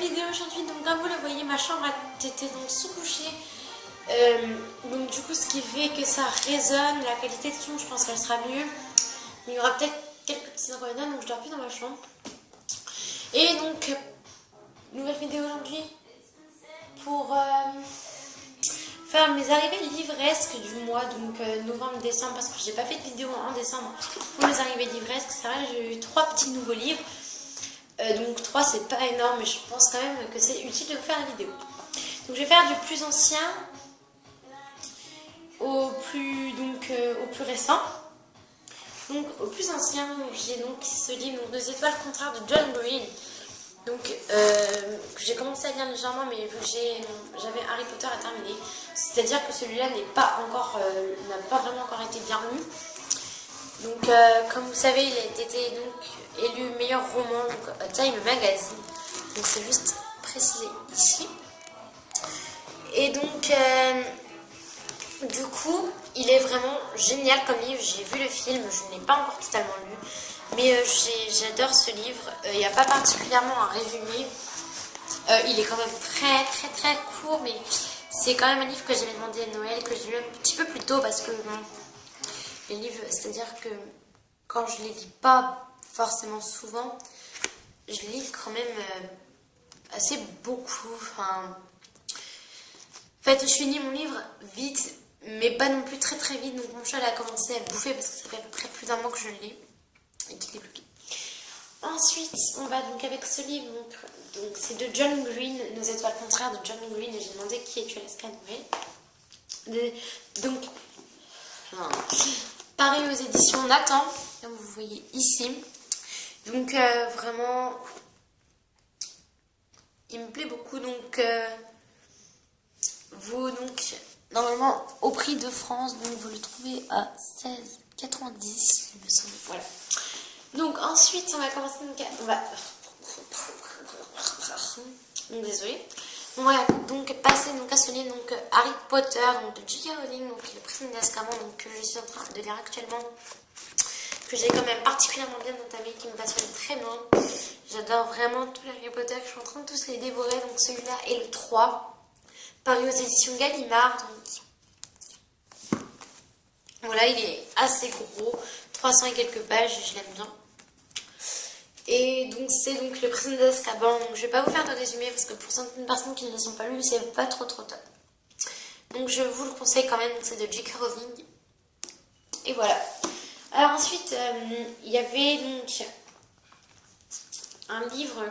vidéo aujourd'hui. Donc comme vous le voyez, ma chambre était donc sous-couchée. Donc du coup ce qui fait que ça résonne, la qualité de son je pense qu'elle sera mieux. Mais il y aura peut-être quelques petits inconvénients, donc je dors plus dans ma chambre. Et donc, nouvelle vidéo aujourd'hui pour faire mes arrivées livresques du mois, donc novembre-décembre, parce que j'ai pas fait de vidéo en décembre pour mes arrivées livresques. C'est vrai, j'ai eu 3 petits nouveaux livres. Donc 3 c'est pas énorme, mais je pense quand même que c'est utile de vous faire une vidéo. Donc je vais faire du plus ancien au plus récent. Donc au plus ancien, j'ai donc ce livre, donc 2 étoiles contraires de John Green. Donc que j'ai commencé à lire légèrement, mais vu que j'avais Harry Potter à terminer, c'est-à-dire que celui-là n'a pas vraiment encore été bien lu. Donc comme vous savez, il a été donc élu meilleur roman donc, Time Magazine. Donc c'est juste précisé ici. Et donc du coup, il est vraiment génial comme livre. J'ai vu le film, je ne l'ai pas encore totalement lu, mais j'adore ce livre. Il n'y a pas particulièrement un résumé. Il est quand même très court, mais c'est quand même un livre que j'avais demandé à Noël, que j'ai lu un petit peu plus tôt parce que les livres, c'est-à-dire que quand je les lis pas forcément souvent, je les lis quand même assez beaucoup. En fait, je finis mon livre vite, mais pas non plus très vite. Donc mon chat a commencé à le bouffer parce que ça fait à peu près plus d'un mois que je le lis et qu'il est bloqué. Ensuite, on va donc avec ce livre. Donc c'est de John Green, Nos étoiles contraires de John Green. Et j'ai demandé qui est Alaska Noël. Donc, pareil aux éditions Nathan, comme vous voyez ici. Donc vraiment, il me plaît beaucoup. Donc normalement au prix de France, donc vous le trouvez à 16,90 il me semble. Voilà. Donc ensuite on va commencer désolée. On va donc passer à ce livre Harry Potter donc de J.K. Rowling, donc le prisme d'Azkaban, donc que je suis en train de lire actuellement, que j'ai quand même particulièrement bien entamé, qui me passionne très bien. J'adore vraiment tous les Harry Potter, je suis en train de tous les dévorer. Donc celui-là est le 3, paru aux éditions Gallimard. Donc voilà, il est assez gros, 300 et quelques pages, je l'aime bien. Et donc c'est le prisme d'Azkaban. Donc je vais pas vous faire de résumé parce que pour certaines personnes qui ne les sont pas lues, c'est pas trop top. Donc je vous le conseille quand même, c'est de J.K. Rowling. Et voilà. Alors ensuite, il y avait donc un livre,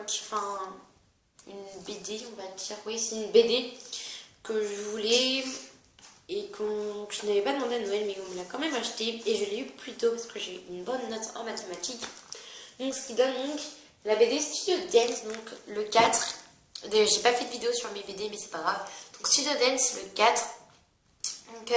une BD, on va dire. Oui, c'est une BD que je voulais et que je n'avais pas demandé à Noël, mais on me l'a quand même acheté et je l'ai eu plus tôt parce que j'ai une bonne note en mathématiques. Donc ce qui donne la BD Studio Dance, donc le 4. J'ai pas fait de vidéo sur mes BD, mais c'est pas grave. Donc Studio Dance, le 4. Donc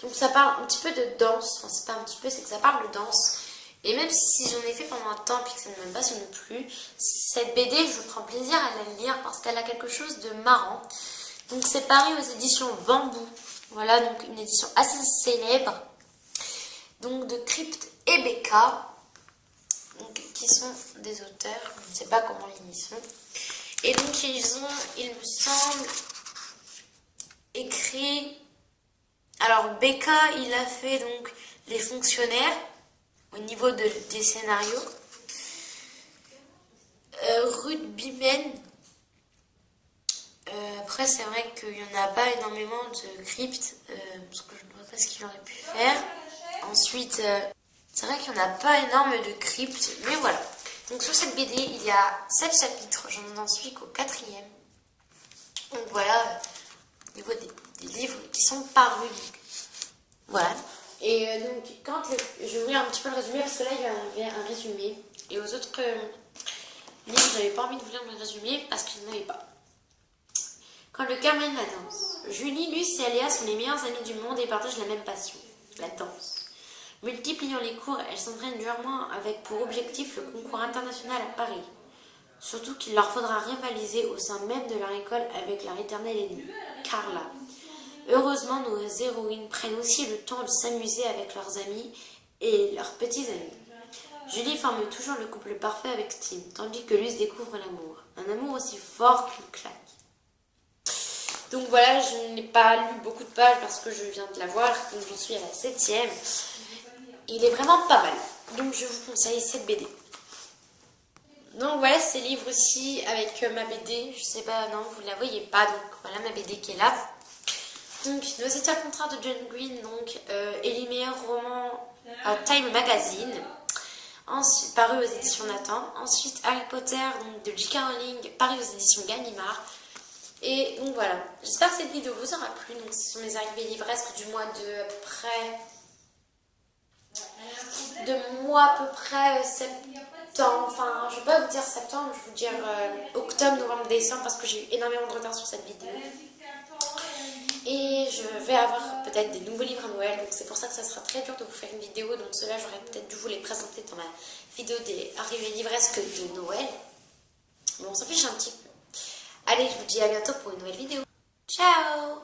donc ça parle un petit peu de danse. Enfin c'est pas un petit peu, c'est que ça parle de danse. Et même si j'en ai fait pendant un temps et que ça ne me passionne plus, cette BD, je prends plaisir à la lire parce qu'elle a quelque chose de marrant. Donc c'est paru aux éditions Bambou. Voilà, donc une édition assez célèbre. Donc de Crypt et Becca. Donc, qui sont des auteurs, je ne sais pas comment ils y sont. Et donc ils ont, il me semble, écrit... Alors Becca, il a fait donc les fonctionnaires au niveau des scénarios. Rugbymen. Après c'est vrai qu'il n'y en a pas énormément de cryptes, parce que je ne vois pas ce qu'il aurait pu faire. Ensuite... c'est vrai qu'il n'y en a pas énorme de cryptes, mais voilà. Donc sur cette BD, il y a 7 chapitres, je n'en suis qu'au 4e. Donc voilà, au niveau des livres qui sont parus. Donc, voilà. Et donc, je vais ouvrir un petit peu le résumé, parce que là, il y avait un résumé. Et aux autres livres, je n'avais pas envie de vous lire le résumé, parce qu'il n'y en avait pas. Quand le cœur mène la danse. Julie, Luce et Aléa sont les meilleures amies du monde et partagent la même passion, la danse. Multipliant les cours, elles s'entraînent durement avec pour objectif le concours international à Paris. Surtout qu'il leur faudra rivaliser au sein même de leur école avec leur éternelle ennemie, Carla. Heureusement, nos héroïnes prennent aussi le temps de s'amuser avec leurs amis et leurs petits amis. Julie forme toujours le couple parfait avec Tim, tandis que Luce découvre l'amour. Un amour aussi fort qu'une claque. Donc voilà, je n'ai pas lu beaucoup de pages parce que je viens de la voir, donc j'en suis à la 7e. Il est vraiment pas mal, donc je vous conseille cette BD. Donc voilà ces livres-ci avec ma BD, je sais pas, non, vous la voyez pas, donc voilà ma BD qui est là. Donc Nos états contraints de John Green, donc, et les meilleurs romans à Time Magazine, ensuite paru aux éditions Nathan. Ensuite Harry Potter donc, de J.K. Rowling, paru aux éditions Gallimard. Et donc voilà, j'espère que cette vidéo vous aura plu. Donc ce sont mes arrivées livresques du mois de à peu près septembre, enfin je vais pas vous dire septembre, je vais vous dire octobre, novembre, décembre parce que j'ai eu énormément de retard sur cette vidéo. Et je vais avoir peut-être des nouveaux livres à Noël, donc c'est pour ça que ça sera très dur de vous faire une vidéo. Donc ceux-là j'aurais peut-être dû vous les présenter dans ma vidéo des arrivées livresques de Noël. Bon, on s'en fiche un petit peu. Allez, je vous dis à bientôt pour une nouvelle vidéo. Ciao!